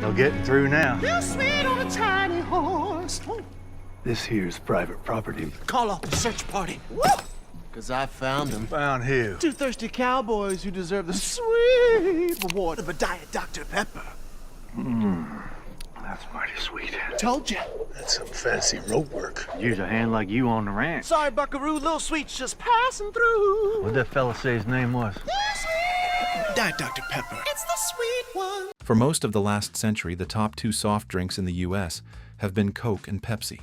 No getting through now. Real sweet on a tiny horse. Oh. This here's private property. Call off the search party. Woo! Because I found them. Found who? Two thirsty cowboys who deserve the sweet reward of a Diet Dr Pepper. That's mighty sweet. Told ya. That's some fancy rope work. Use a hand like you on the ranch. Sorry, buckaroo, little sweet's just passing through. What'd that fella say his name was? Diet Dr Pepper. It's the sweet one. For most of the last century, the top two soft drinks in the U.S. have been Coke and Pepsi.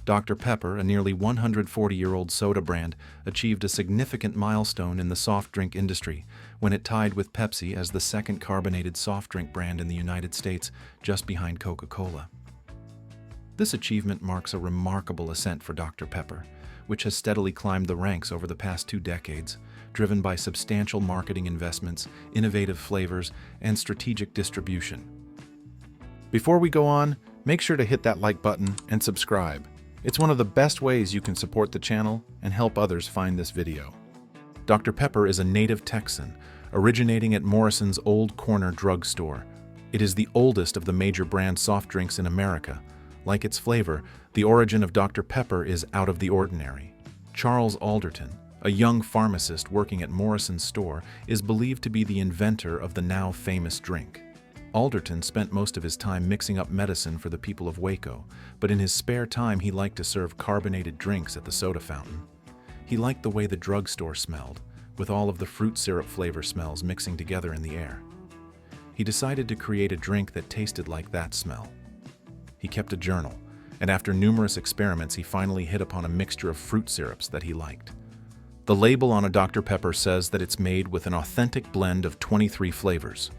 Dr Pepper, a nearly 140-year-old soda brand, achieved a significant milestone in the soft drink industry when it tied with Pepsi as the second carbonated soft drink brand in the United States, just behind Coca-Cola. This achievement marks a remarkable ascent for Dr Pepper, which has steadily climbed the ranks over the past 2 decades, driven by substantial marketing investments, innovative flavors, and strategic distribution. Before we go on, make sure to hit that like button and subscribe. It's one of the best ways you can support the channel and help others find this video. Dr Pepper is a native Texan, originating at Morrison's Old Corner drugstore. It is the oldest of the major brand soft drinks in America. Like its flavor, the origin of Dr Pepper is out of the ordinary. Charles Alderton, a young pharmacist working at Morrison's store, is believed to be the inventor of the now famous drink. Alderton spent most of his time mixing up medicine for the people of Waco, but in his spare time he liked to serve carbonated drinks at the soda fountain. He liked the way the drugstore smelled, with all of the fruit syrup flavor smells mixing together in the air. He decided to create a drink that tasted like that smell. He kept a journal, and after numerous experiments he finally hit upon a mixture of fruit syrups that he liked. The label on a Dr Pepper says that it's made with an authentic blend of 23 flavors.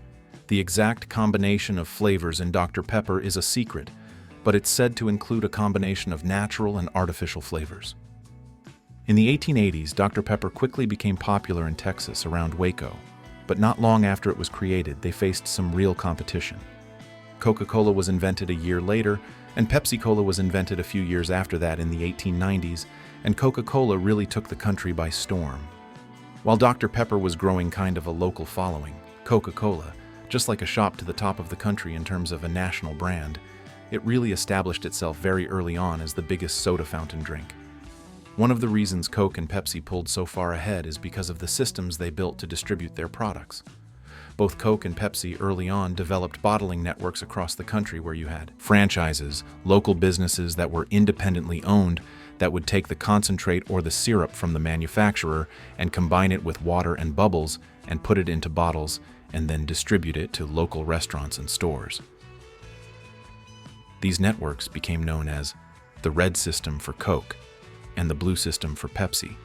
The exact combination of flavors in Dr Pepper is a secret, but it's said to include a combination of natural and artificial flavors. In the 1880s, Dr Pepper quickly became popular in Texas around Waco, but not long after it was created, they faced some real competition. Coca-Cola was invented a year later, and Pepsi-Cola was invented a few years after that in the 1890s, and Coca-Cola really took the country by storm. While Dr Pepper was growing kind of a local following, Coca-Cola, just like a shop to the top of the country in terms of a national brand, it really established itself very early on as the biggest soda fountain drink. One of the reasons Coke and Pepsi pulled so far ahead is because of the systems they built to distribute their products. Both Coke and Pepsi early on developed bottling networks across the country where you had franchises, local businesses that were independently owned that would take the concentrate or the syrup from the manufacturer and combine it with water and bubbles and put it into bottles and then distribute it to local restaurants and stores. These networks became known as the red system for Coke and the blue system for Pepsi,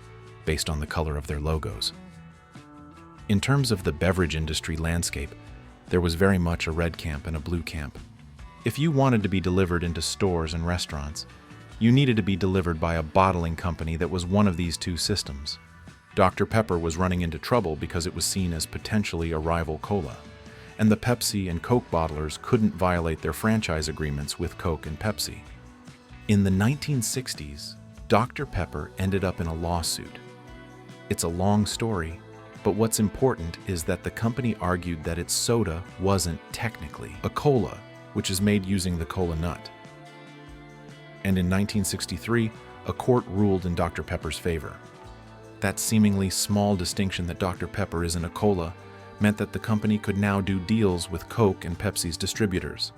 based on the color of their logos. In terms of the beverage industry landscape, there was very much a red camp and a blue camp. If you wanted to be delivered into stores and restaurants, you needed to be delivered by a bottling company that was one of these two systems. Dr Pepper was running into trouble because it was seen as potentially a rival cola, and the Pepsi and Coke bottlers couldn't violate their franchise agreements with Coke and Pepsi. In the 1960s, Dr Pepper ended up in a lawsuit. It's a long story, but what's important is that the company argued that its soda wasn't technically a cola, which is made using the cola nut. And in 1963, a court ruled in Dr Pepper's favor. That seemingly small distinction that Dr Pepper isn't a cola meant that the company could now do deals with Coke and Pepsi's distributors.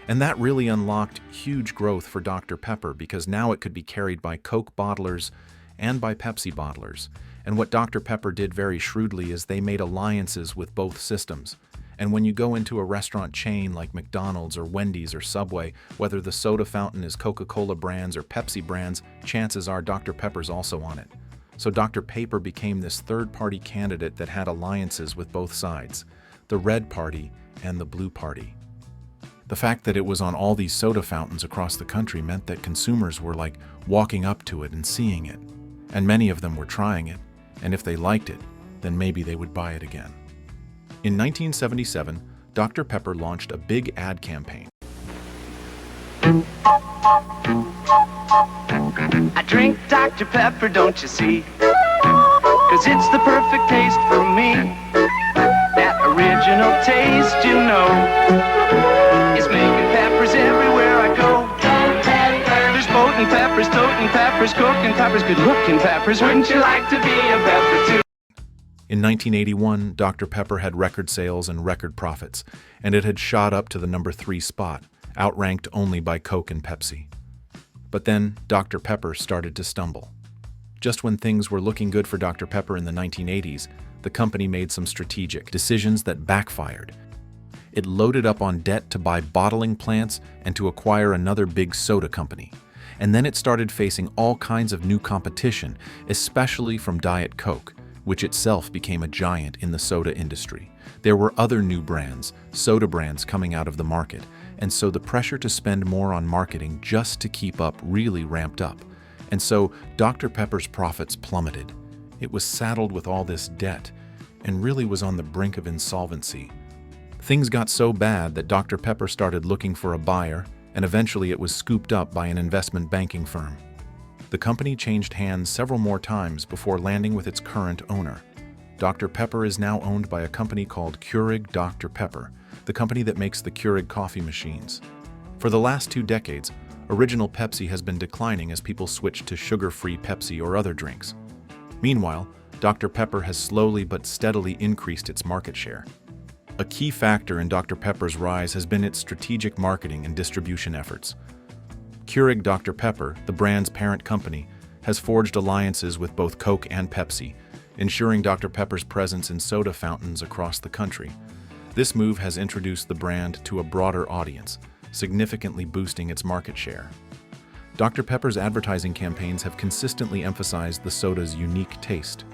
And that really unlocked huge growth for Dr Pepper because now it could be carried by Coke bottlers and by Pepsi bottlers. And what Dr Pepper did very shrewdly is they made alliances with both systems. And when you go into a restaurant chain like McDonald's or Wendy's or Subway, whether the soda fountain is Coca-Cola brands or Pepsi brands, chances are Dr Pepper's also on it. So Dr Pepper became this third-party candidate that had alliances with both sides, the red party and the blue party. The fact that it was on all these soda fountains across the country meant that consumers were like walking up to it and seeing it. And many of them were trying it, and if they liked it, then maybe they would buy it again. In 1977, Dr Pepper launched a big ad campaign. I drink Dr. Pepper, don't you see? 'Cause it's the perfect taste for me. That original taste, you know, is and peppers, cooking peppers, good looking peppers. Wouldn't you like to be a pepper too? In 1981, Dr. Pepper had record sales and record profits, and it had shot up to the number 3 spot, outranked only by Coke and Pepsi. But then, Dr. Pepper started to stumble. Just when things were looking good for Dr. Pepper in the 1980s, the company made some strategic decisions that backfired. It loaded up on debt to buy bottling plants and to acquire another big soda company. And then it started facing all kinds of new competition, especially from Diet Coke, which itself became a giant in the soda industry. There were other new brands, soda brands coming out of the market, and so the pressure to spend more on marketing just to keep up really ramped up. And so Dr. Pepper's profits plummeted. It was saddled with all this debt and really was on the brink of insolvency. Things got so bad that Dr. Pepper started looking for a buyer, and eventually it was scooped up by an investment banking firm. The company changed hands several more times before landing with its current owner. Dr. Pepper is now owned by a company called Keurig Dr Pepper, the company that makes the Keurig coffee machines. For the last 2 decades, original Pepsi has been declining as people switch to sugar-free Pepsi or other drinks. Meanwhile, Dr. Pepper has slowly but steadily increased its market share. A key factor in Dr. Pepper's rise has been its strategic marketing and distribution efforts. Keurig Dr. Pepper, the brand's parent company, has forged alliances with both Coke and Pepsi, ensuring Dr. Pepper's presence in soda fountains across the country. This move has introduced the brand to a broader audience, significantly boosting its market share. Dr. Pepper's advertising campaigns have consistently emphasized the soda's unique taste.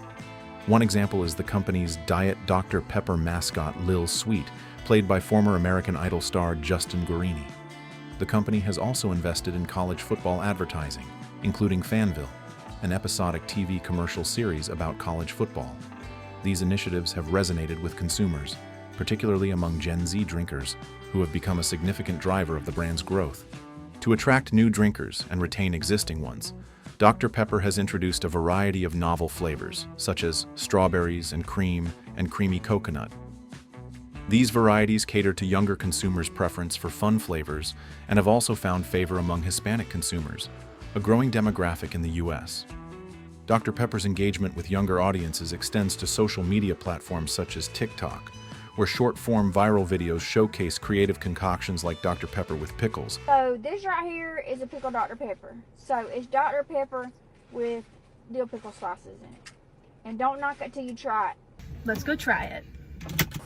One example is the company's Diet Dr. Pepper mascot Lil Sweet, played by former American Idol star Justin Guarini. The company has also invested in college football advertising, including Fanville, an episodic TV commercial series about college football. These initiatives have resonated with consumers, particularly among Gen Z drinkers, who have become a significant driver of the brand's growth. To attract new drinkers and retain existing ones, Dr. Pepper has introduced a variety of novel flavors, such as strawberries and creamy coconut. These varieties cater to younger consumers' preference for fun flavors and have also found favor among Hispanic consumers, a growing demographic in the U.S. Dr. Pepper's engagement with younger audiences extends to social media platforms such as TikTok, where short-form viral videos showcase creative concoctions like Dr. Pepper with pickles. So this right here is a Pickle Dr Pepper. So it's Dr Pepper with dill pickle slices in it. And don't knock it till you try it. Let's go try it.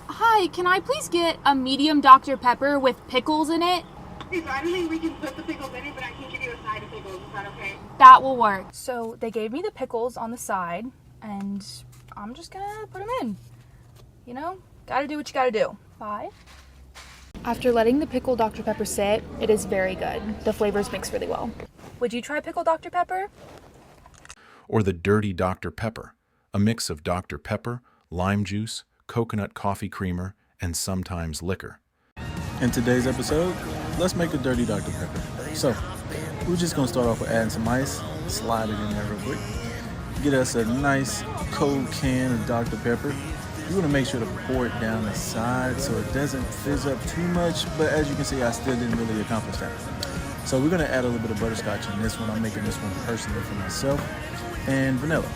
Hi, can I please get a medium Dr. Pepper with pickles in it? Okay, so I don't think we can put the pickles in it, but I can give you a side of pickles. Is that okay? That will work. So they gave me the pickles on the side, and I'm just gonna put them in. You know, gotta do what you gotta do. Bye. After letting the Pickle Dr. Pepper sit, it is very good. The flavors mix really well. Would you try Pickle Dr. Pepper? Or the Dirty Dr. Pepper, a mix of Dr. Pepper, lime juice, coconut coffee creamer, and sometimes liquor. In today's episode, let's make a dirty Dr. Pepper. So, we're just gonna start off with adding some ice, slide it in there real quick. Get us a nice cold can of Dr. Pepper. You wanna make sure to pour it down the side so it doesn't fizz up too much, but as you can see, I still didn't really accomplish that. So we're gonna add a little bit of butterscotch in this one. I'm making this one personally for myself, and vanilla.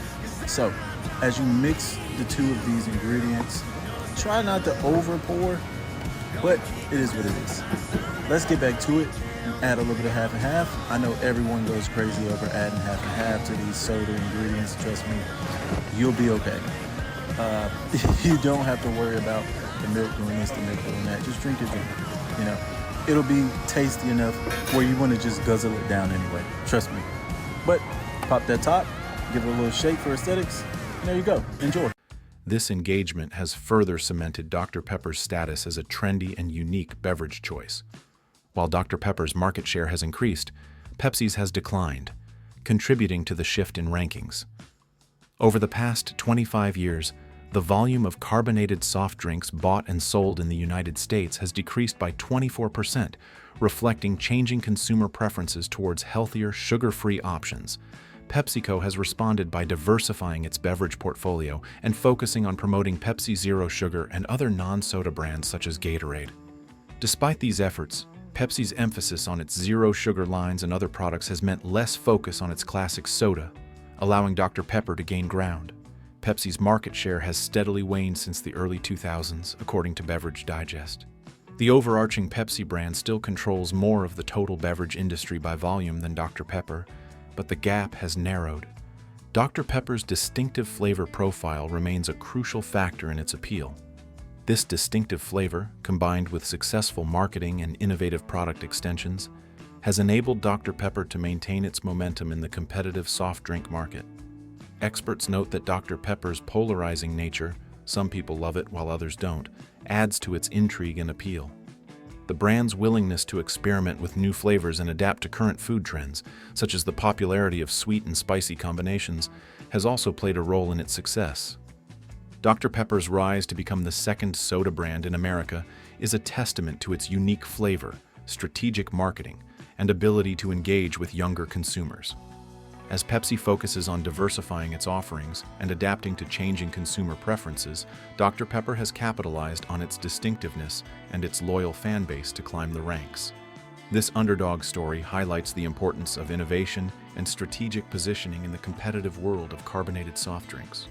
So, as you mix the two of these ingredients, try not to over pour, but it is what it is. Let's get back to it and add a little bit of half and half. I know everyone goes crazy over adding half and half to these soda ingredients. Trust me, you'll be okay. You don't have to worry about the milk doing this, the milk doing that. Just drink your drink. You know, it'll be tasty enough where you want to just guzzle it down anyway. Trust me. But pop that top, give it a little shake for aesthetics, and there you go. Enjoy. This engagement has further cemented Dr. Pepper's status as a trendy and unique beverage choice. While Dr. Pepper's market share has increased, Pepsi's has declined, contributing to the shift in rankings. Over the past 25 years, the volume of carbonated soft drinks bought and sold in the United States has decreased by 24%, reflecting changing consumer preferences towards healthier, sugar-free options. PepsiCo has responded by diversifying its beverage portfolio and focusing on promoting Pepsi Zero Sugar and other non-soda brands such as Gatorade. Despite these efforts, Pepsi's emphasis on its zero-sugar lines and other products has meant less focus on its classic soda, allowing Dr. Pepper to gain ground. Pepsi's market share has steadily waned since the early 2000s, according to Beverage Digest. The overarching Pepsi brand still controls more of the total beverage industry by volume than Dr. Pepper, but the gap has narrowed. Dr. Pepper's distinctive flavor profile remains a crucial factor in its appeal. This distinctive flavor, combined with successful marketing and innovative product extensions, has enabled Dr. Pepper to maintain its momentum in the competitive soft drink market. Experts note that Dr. Pepper's polarizing nature, some people love it while others don't, adds to its intrigue and appeal. The brand's willingness to experiment with new flavors and adapt to current food trends, such as the popularity of sweet and spicy combinations, has also played a role in its success. Dr. Pepper's rise to become the second soda brand in America is a testament to its unique flavor, strategic marketing, and ability to engage with younger consumers. As Pepsi focuses on diversifying its offerings and adapting to changing consumer preferences, Dr. Pepper has capitalized on its distinctiveness and its loyal fan base to climb the ranks. This underdog story highlights the importance of innovation and strategic positioning in the competitive world of carbonated soft drinks.